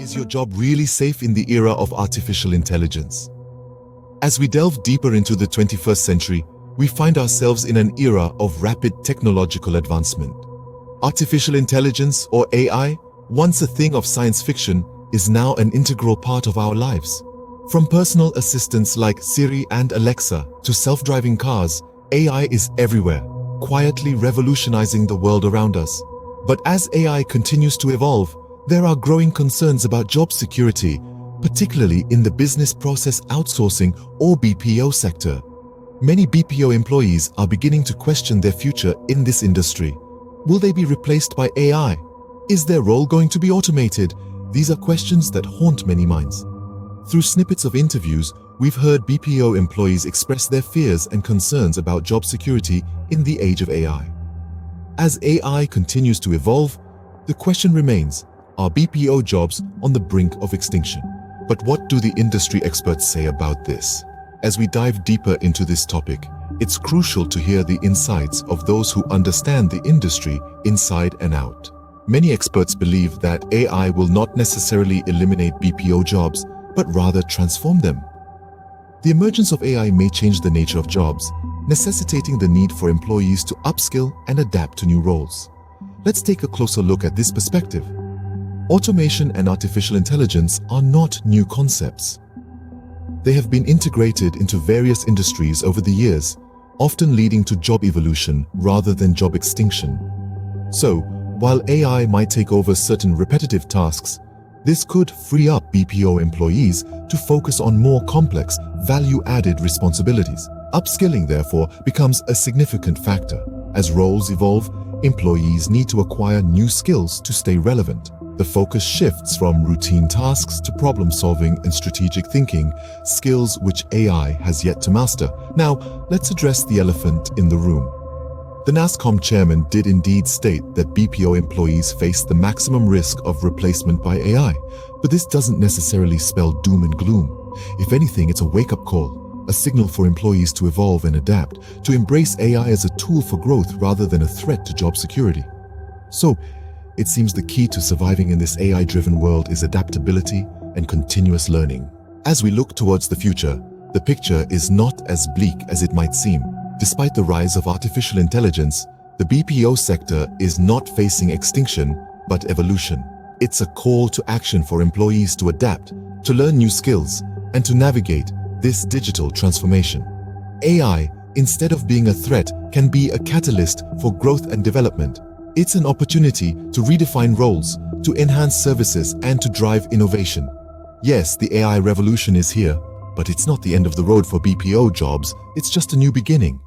Is your job really safe in the era of artificial intelligence? As we delve deeper into the 21st century, we find ourselves in an era of rapid technological advancement. Artificial intelligence, or AI, once a thing of science fiction, is now an integral part of our lives. From personal assistants like Siri and Alexa to self-driving cars, AI is everywhere, quietly revolutionizing the world around us. But as AI continues to evolve, there are growing concerns about job security, particularly in the business process outsourcing or BPO sector. Many BPO employees are beginning to question their future in this industry. Will they be replaced by AI? Is their role going to be automated? These are questions that haunt many minds. Through snippets of interviews, we've heard BPO employees express their fears and concerns about job security in the age of AI. As AI continues to evolve, the question remains, are BPO jobs on the brink of extinction? But what do the industry experts say about this? As we dive deeper into this topic, it's crucial to hear the insights of those who understand the industry inside and out. Many experts believe that AI will not necessarily eliminate BPO jobs, but rather transform them. The emergence of AI may change the nature of jobs, necessitating the need for employees to upskill and adapt to new roles. Let's take a closer look at this perspective. Automation and artificial intelligence are not new concepts. They have been integrated into various industries over the years, often leading to job evolution rather than job extinction. So, while AI might take over certain repetitive tasks, this could free up BPO employees to focus on more complex, value-added responsibilities. Upskilling, therefore, becomes a significant factor. As roles evolve, employees need to acquire new skills to stay relevant. The focus shifts from routine tasks to problem-solving and strategic thinking, skills which AI has yet to master. Now, let's address the elephant in the room. The Nasscom chairman did indeed state that BPO employees face the maximum risk of replacement by AI, but this doesn't necessarily spell doom and gloom. If anything, it's a wake-up call, a signal for employees to evolve and adapt, to embrace AI as a tool for growth rather than a threat to job security. So, it seems the key to surviving in this AI-driven world is adaptability and continuous learning. As we look towards the future, the picture is not as bleak as it might seem. Despite the rise of artificial intelligence, the BPO sector is not facing extinction, but evolution. It's a call to action for employees to adapt, to learn new skills, and to navigate this digital transformation. AI, instead of being a threat, can be a catalyst for growth and development. It's an opportunity to redefine roles, to enhance services, and to drive innovation. Yes, the AI revolution is here, but it's not the end of the road for BPO jobs. It's just a new beginning.